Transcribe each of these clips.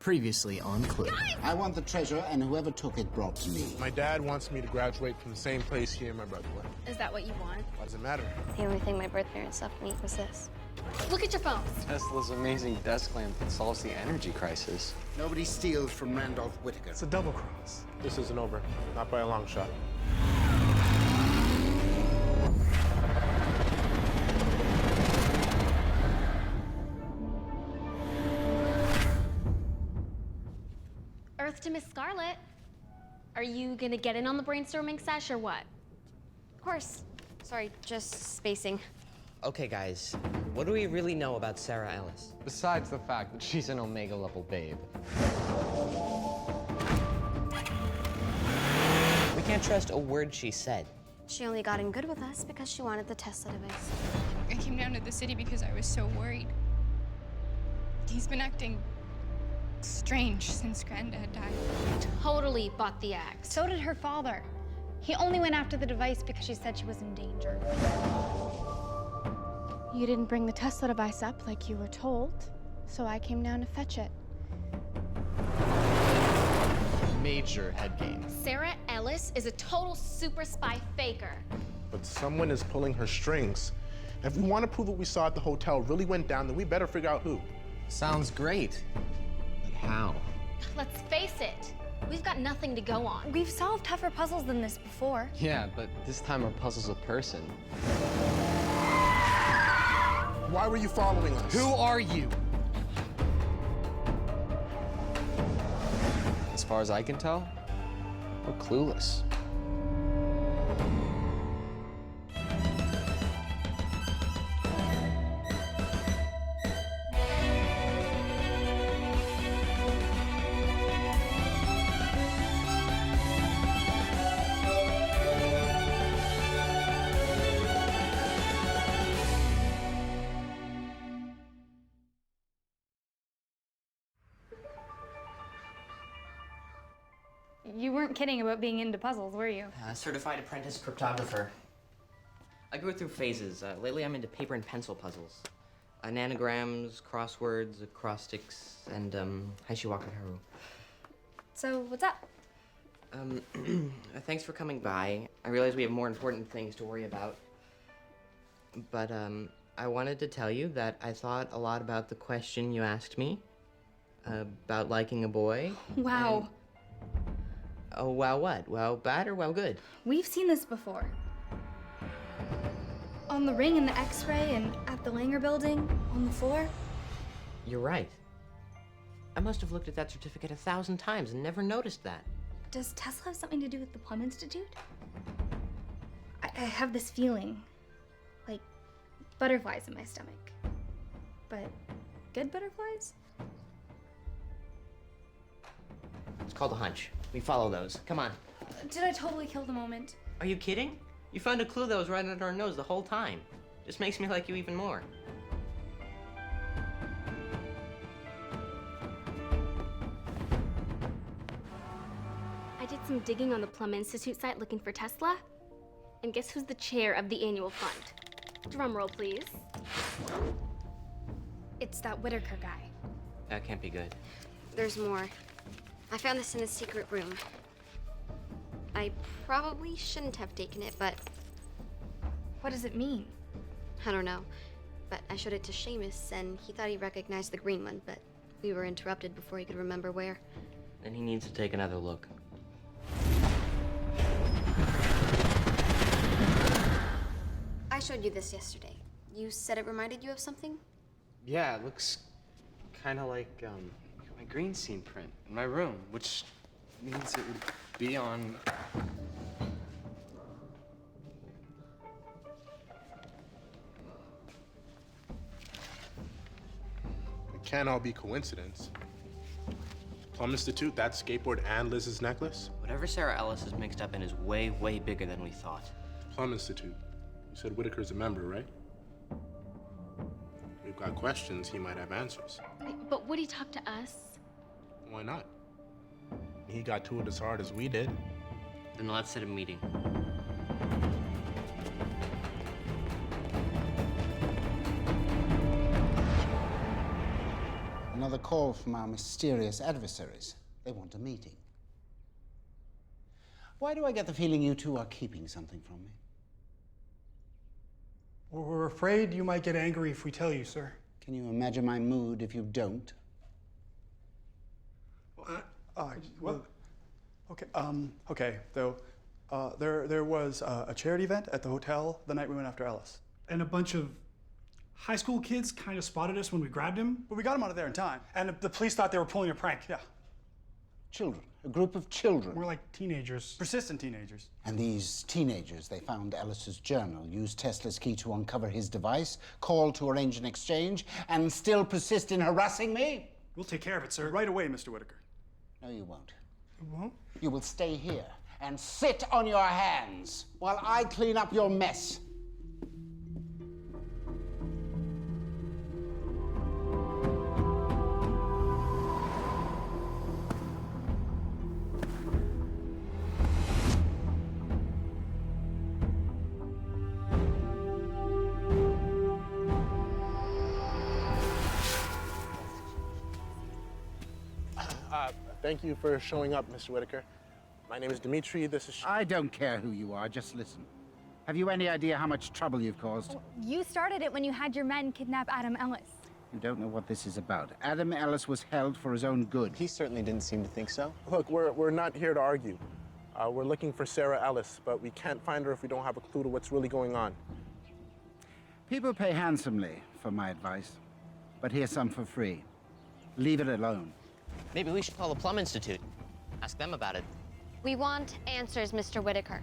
Previously on Clue. I want the treasure and whoever took it brought to me. My dad wants me to graduate from the same place he and my brother went. Is that what you want? Why does it matter? The only thing my birth parents left me was this. Look at your phones. Tesla's amazing desk lamp that solves the energy crisis. Nobody steals from Randolph Whitaker. It's a double cross. This isn't over. Not by a long shot. Earth to Miss Scarlet. Are you gonna get in on the brainstorming sesh or what? Of course. Sorry, just spacing. Okay, guys, what do we really know about Sarah Ellis? Besides the fact that she's an Omega-level babe. We can't trust a word she said. She only got in good with us because she wanted the Tesla device. I came down to the city because I was so worried. He's been acting strange since Granddad died. Totally bought the act. So did her father. He only went after the device because she said she was in danger. You didn't bring the Tesla device up like you were told, so I came down to fetch it. Major head gain. Sarah Ellis is a total super spy faker. But someone is pulling her strings. If we want to prove what we saw at the hotel really went down, then we better figure out who. Sounds great. But how? Let's face it, we've got nothing to go on. We've solved tougher puzzles than this before. Yeah, but this time our puzzle's a person. Why were you following us? Who are you? As far as I can tell, we're clueless. You weren't kidding about being into puzzles, were you? Certified apprentice cryptographer. I go through phases. Lately, I'm into paper and pencil puzzles. Nanograms, crosswords, acrostics, and Haishiwaka Haru. So, what's up? Thanks for coming by. I realize we have more important things to worry about. But, I wanted to tell you that I thought a lot about the question you asked me about liking a boy. Wow. Oh, wow what? Wow bad or wow good? We've seen this before. On the ring in the X-ray and at the Langer building, on the floor. You're right. I must have looked at that certificate 1,000 times and never noticed that. Does Tesla have something to do with the Plum Institute? I have this feeling, like butterflies in my stomach. But good butterflies? It's called a hunch. We follow those. Come on. Did I totally kill the moment? Are you kidding? You found a clue that was right under our nose the whole time. Just makes me like you even more. I did some digging on the Plum Institute site looking for Tesla. And guess who's the chair of the annual fund? Drum roll, please. It's that Whitaker guy. That can't be good. There's more. I found this in a secret room. I probably shouldn't have taken it, but What does it mean? I don't know. But I showed it to Seamus, and he thought he recognized the green one, but we were interrupted before he could remember where. Then he needs to take another look. I showed you this yesterday. You said it reminded you of something? Yeah, it looks kind of like my green scene print in my room, which means it would be on. It can't all be coincidence. Plum Institute, that skateboard, and Liz's necklace? Whatever Sarah Ellis is mixed up in is way, way bigger than we thought. Plum Institute. You said Whitaker's a member, right? We've got questions, he might have answers. Wait, but would he talk to us? Why not? He got to it as hard as we did. Then let's set a meeting. another call from our mysterious adversaries. They want a meeting. Why do I get the feeling you two are keeping something from me? Well, we're afraid you might get angry if we tell you, sir. Can you imagine my mood if you don't? Well, okay, okay, though, there was a charity event at the hotel the night we went after Ellis. And a bunch of high school kids kind of spotted us when we grabbed him. But we got him out of there in time. And the police thought they were pulling a prank, yeah. Children, a group of children. We're like teenagers. Persistent teenagers. And these teenagers, they found Ellis's journal, used Tesla's key to uncover his device, called to arrange an exchange, and still persist in harassing me? We'll take care of it, sir. Right away, Mr. Whitaker. No, you won't. You won't? You will stay here and sit on your hands while I clean up your mess. Thank you for showing up, Mr. Whitaker. My name is Dimitri. This is... I don't care who you are, just listen. Have you any idea how much trouble you've caused? You started it when you had your men kidnap Adam Ellis. You don't know what this is about. Adam Ellis was held for his own good. He certainly didn't seem to think so. Look, we're not here to argue. We're looking for Sarah Ellis, but we can't find her if we don't have a clue to what's really going on. People pay handsomely for my advice, but here's some for free. Leave it alone. Maybe we should call the Plum Institute. Ask them about it. We want answers, Mr. Whitaker.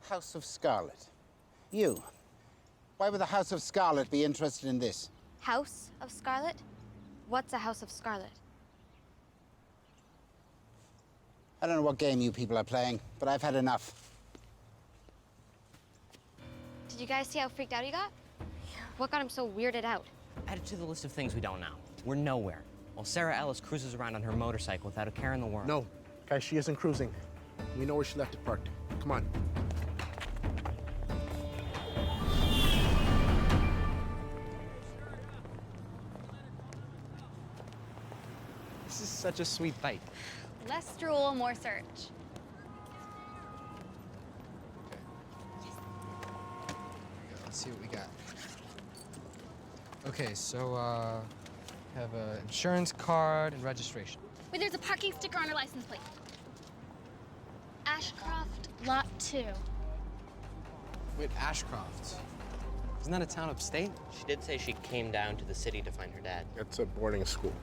House of Scarlet. You. Why would the House of Scarlet be interested in this? House of Scarlet? What's a House of Scarlet? I don't know what game you people are playing, but I've had enough. Did you guys see how freaked out he got? What got him so weirded out? Add it to the list of things we don't know. We're nowhere. While Sarah Ellis cruises around on her motorcycle without a care in the world. No, guys, she isn't cruising. We know where she left it parked. Come on. This is such a sweet bite. Less drool, more search. Let's see what we got. Okay, so have an insurance card and registration. Wait, there's a parking sticker on her license plate. Ashcroft, Lot 2. Wait, Ashcroft. Isn't that a town upstate? She did say she came down to the city to find her dad. It's a boarding school.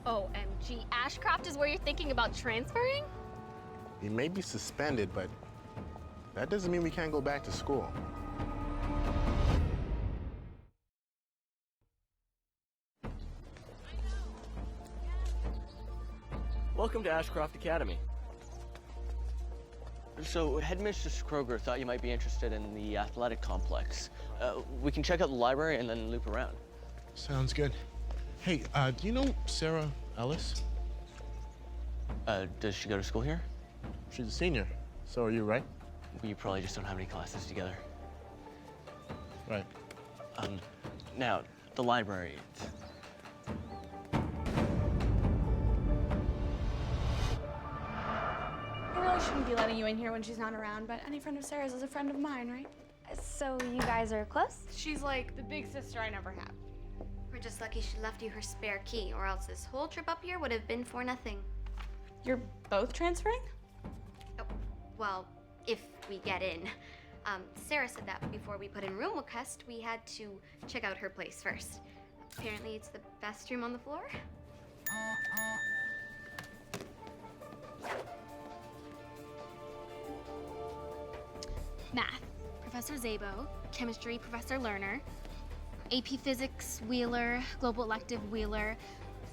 OMG, Ashcroft is where you're thinking about transferring? He may be suspended, but that doesn't mean we can't go back to school. Welcome to Ashcroft Academy. So, Headmistress Kroger thought you might be interested in the athletic complex. We can check out the library and then loop around. Sounds good. Hey, do you know Sarah Ellis? Does she go to school here? She's a senior. So are you, right? We probably just don't have any classes together. Right. Now, the library. I really shouldn't be letting you in here when she's not around, but any friend of Sarah's is a friend of mine, right? So you guys are close? She's like the big sister I never had. We're just lucky she left you her spare key, or else this whole trip up here would have been for nothing. You're both transferring? Oh, well, if we get in. Sarah said that before we put in room request, we had to check out her place first. Apparently it's the best room on the floor. Math, Professor Zabo. Chemistry, Professor Lerner. AP Physics, Wheeler. Global Elective, Wheeler.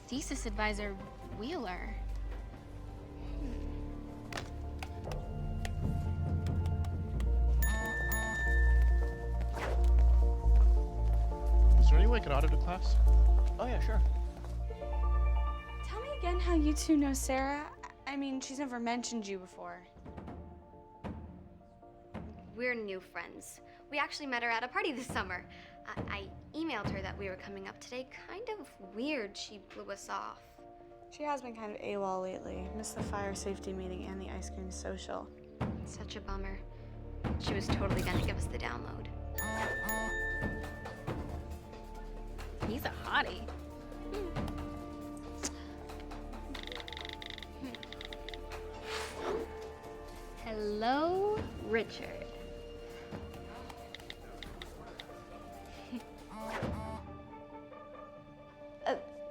Thesis Advisor, Wheeler. Is there any way I could audit a class? Oh, yeah, sure. Tell me again how you two know Sarah. I mean, she's never mentioned you before. we're new friends. We actually met her at a party this summer. I emailed her that we were coming up today. Kind of weird she blew us off. She has been kind of AWOL lately. Missed the fire safety meeting and the ice cream social. Such a bummer. She was totally gonna give us the download. He's a hottie. Hello, Richard.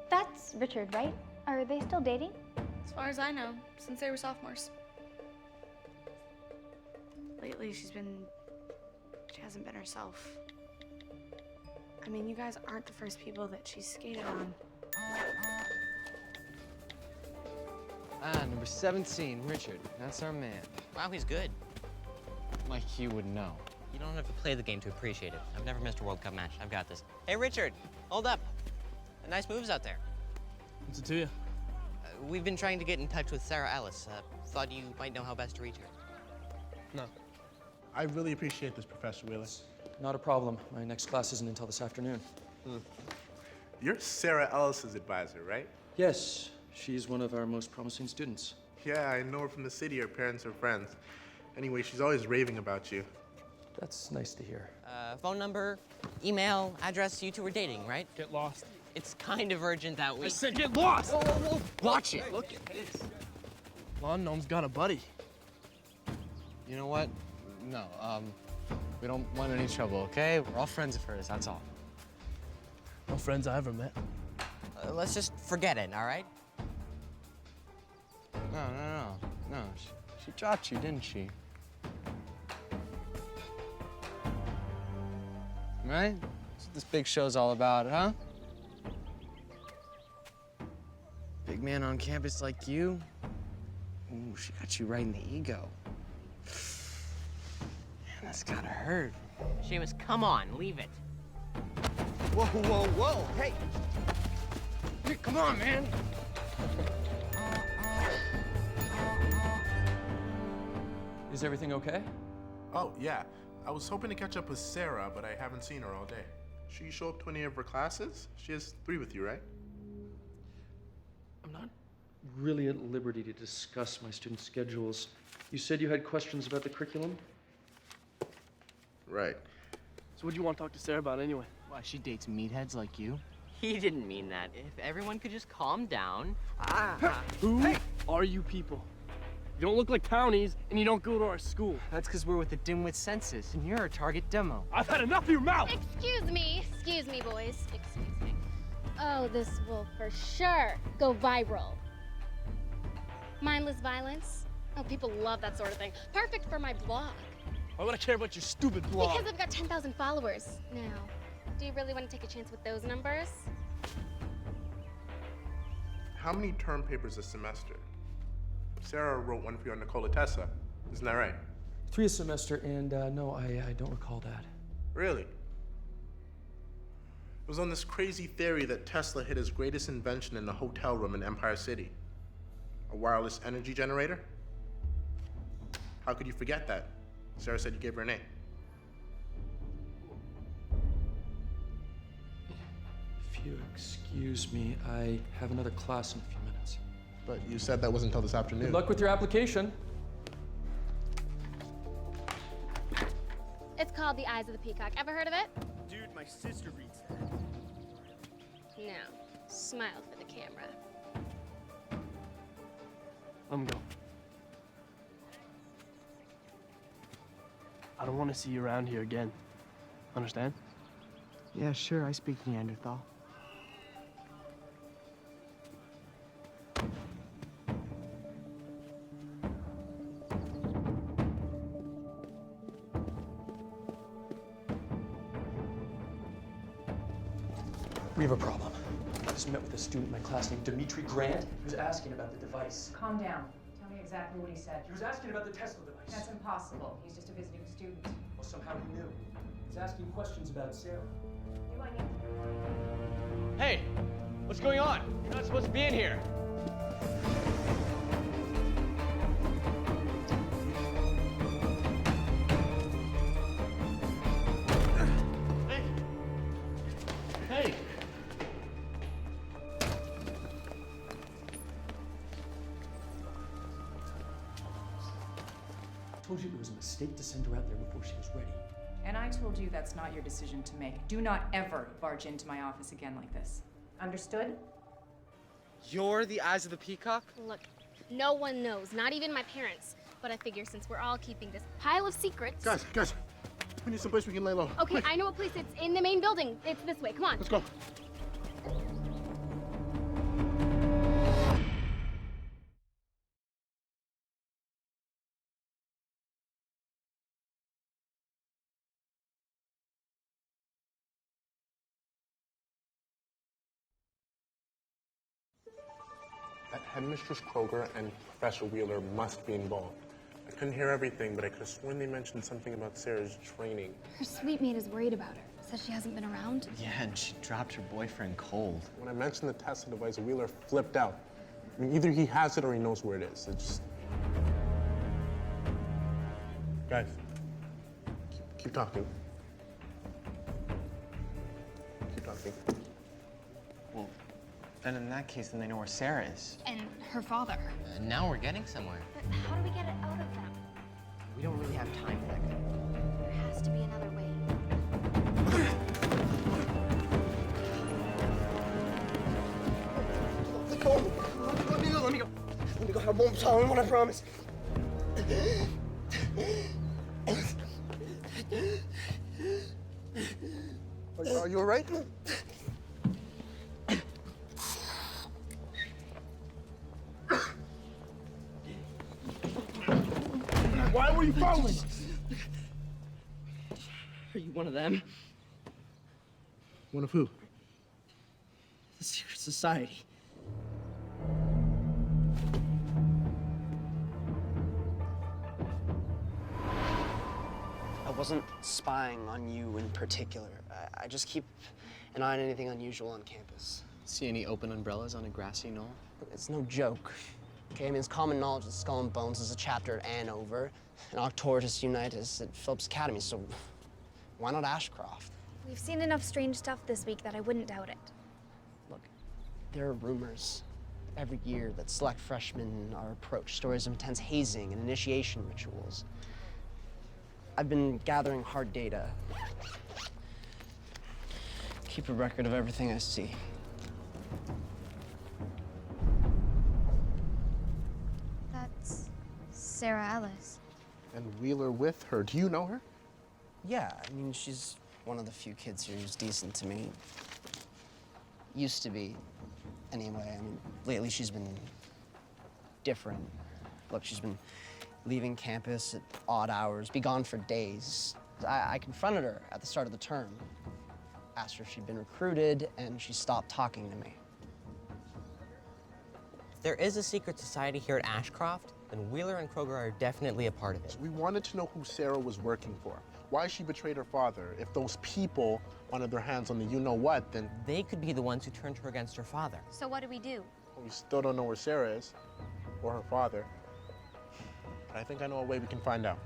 That's Richard, right? Are they still dating? As far as I know, since they were sophomores. Lately, she hasn't been herself. I mean, you guys aren't the first people that she's skated on. Number 17, Richard. That's our man. Wow, he's good. Like you would know. You don't have to play the game to appreciate it. I've never missed a World Cup match. I've got this. Hey, Richard, hold up. Nice moves out there. What's it to you? We've been trying to get in touch with Sarah Ellis. Thought you might know how best to reach her. No. I really appreciate this, Professor Wheeler. Not a problem. My next class isn't until this afternoon. You're Sarah Ellis's advisor, right? Yes, she's one of our most promising students. Yeah, I know her from the city. Her parents are friends. Anyway, she's always raving about you. That's nice to hear. Phone number, email, address. You two are dating, right? Get lost. It's kind of urgent that we... I said get lost! Whoa, whoa, whoa. Watch it. Look at this. Lawn Gnome's got a buddy. You know what? No, we don't want any trouble, okay? We're all friends of hers, that's all. No friends I ever met. Let's just forget it, all right? No. She dropped you, didn't she? Right? That's what this big show's all about, huh? Big man on campus like you? Ooh, she got you right in the ego. Man, that's gotta hurt. Seamus, come on, leave it. Whoa, whoa, whoa, hey! Come on, man! Is everything okay? Oh, yeah. I was hoping to catch up with Sarah, but I haven't seen her all day. She show up to any of her classes? She has 3 with you, right? I'm not really at liberty to discuss my student schedules. You said you had questions about the curriculum? Right. So what do you want to talk to Sarah about anyway? Why, she dates meatheads like you? He didn't mean that. If everyone could just calm down. Who are you people? You don't look like townies, and you don't go to our school. That's because we're with the dimwit census, and you're our target demo. I've had enough of your mouth! Excuse me, boys. Excuse me. Oh, this will for sure go viral. Mindless violence. Oh, people love that sort of thing. Perfect for my blog. Why would I care about your stupid blog? Because I've got 10,000 followers now. Do you really want to take a chance with those numbers? How many term papers a semester? Sarah wrote one for you on Nikola Tesla. Isn't that right? 3 a semester, and no, I don't recall that. Really? It was on this crazy theory that Tesla hid his greatest invention in a hotel room in Empire City. A wireless energy generator? How could you forget that? Sarah said you gave her a name. If you excuse me, I have another class in a few minutes. But you said that wasn't until this afternoon. Good luck with your application. It's called The Eyes of the Peacock. Ever heard of it? Dude, my sister reads that. No. Smile for the camera. Let me go. I don't want to see you around here again. Understand? Yeah, sure, I speak Neanderthal. We have a problem. I just met with a student in my class named Dimitri Grant. He was asking about the device. Calm down. Tell me exactly what he said. He was asking about the Tesla device. That's impossible. He's just a visiting student. Well, somehow he knew. He was asking questions about Sarah. Do I need Hey, what's going on? You're not supposed to be in here. told you it was a mistake to send her out there before she was ready. And I told you that's not your decision to make. Do not ever barge into my office again like this. Understood? You're the eyes of the peacock? Look, no one knows, not even my parents. But I figure since we're all keeping this pile of secrets. Guys, we need some place we can lay low. Okay, I know a place. It's in the main building. It's this way. Come on. Let's go. That Headmistress Kroger and Professor Wheeler must be involved. I couldn't hear everything, but I could have sworn they mentioned something about Sarah's training. Her sweet maid is worried about her. Says she hasn't been around. Yeah, and she dropped her boyfriend cold. When I mentioned the Tesla device, Wheeler flipped out. I mean, either he has it or he knows where it is. It's just... Guys, keep talking. Keep talking. Well, then in that case, then they know where Sarah is. And her father. Now we're getting somewhere. But how do we get it out of them? We don't really have time for that. There has to be another way. Let me go. I won't tell anyone, I promise. Are you all right? Why were you following us? Are you one of them? One of who? The secret society. I wasn't spying on you in particular. I just keep an eye on anything unusual on campus. See any open umbrellas on a grassy knoll? It's no joke. Okay, I mean, it's common knowledge that Skull and Bones is a chapter at Andover, and Arcturus Unitas at Phillips Academy, so why not Ashcroft? We've seen enough strange stuff this week that I wouldn't doubt it. Look, there are rumors every year that select freshmen are approached, stories of intense hazing and initiation rituals. I've been gathering hard data. Keep a record of everything I see. That's Sarah Ellis. And Wheeler with her. Do you know her? Yeah, I mean, she's one of the few kids here who's decent to me. Used to be, anyway. I mean, lately she's been different. Look, she's been leaving campus at odd hours, be gone for days. I confronted her at the start of the term. Asked her if she'd been recruited, and she stopped talking to me. If there is a secret society here at Ashcroft, then Wheeler and Kroger are definitely a part of it. We wanted to know who Sarah was working for. Why she betrayed her father. If those people wanted their hands on the you-know-what, then... They could be the ones who turned her against her father. So what do we do? We still don't know where Sarah is, or her father. But I think I know a way we can find out.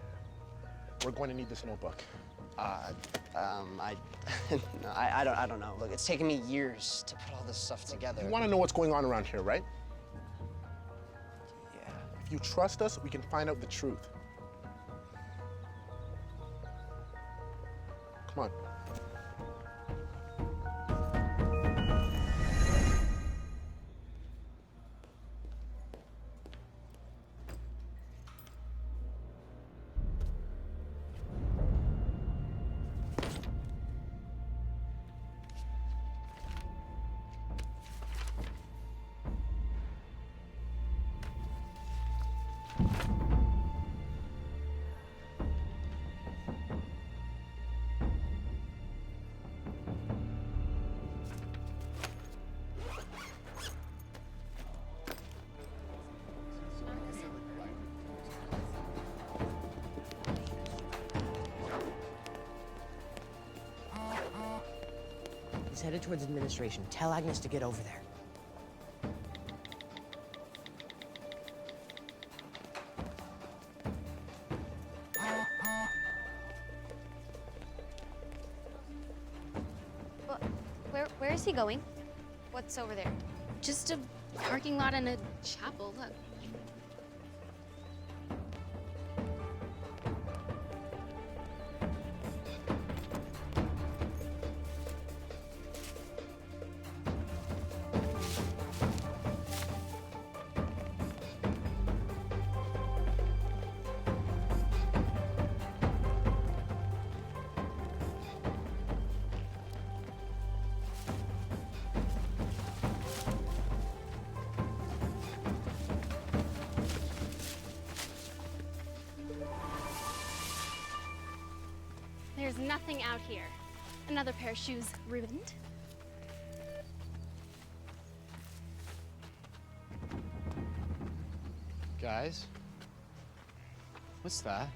We're going to need this notebook. I don't know. Look, it's taken me years to put all this stuff together. You want to know what's going on around here, right? Yeah. If you trust us, we can find out the truth. Come on. He's headed towards administration. Tell Agnes to get over there. Where is he going? What's over there? Just a parking lot and a chapel. Look. There's nothing out here. Another pair of shoes ruined. Guys, what's that?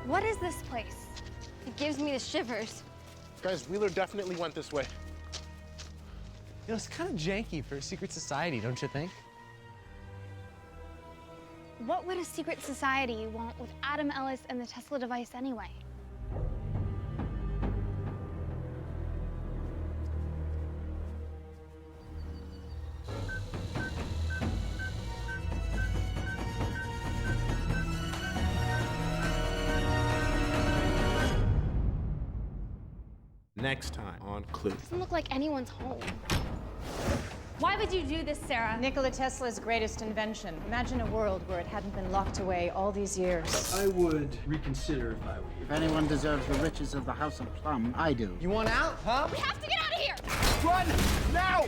What is this place? It gives me the shivers. Guys, Wheeler definitely went this way. You know, it's kind of janky for a secret society, don't you think? What would a secret society want with Adam Ellis and the Tesla device anyway? Next time on Clue. Doesn't look like anyone's home. Why would you do this, Sarah? Nikola Tesla's greatest invention. Imagine a world where it hadn't been locked away all these years. I would reconsider if I were you. If anyone deserves the riches of the House of Plum, I do. You want out, huh? We have to get out of here! Run! Now!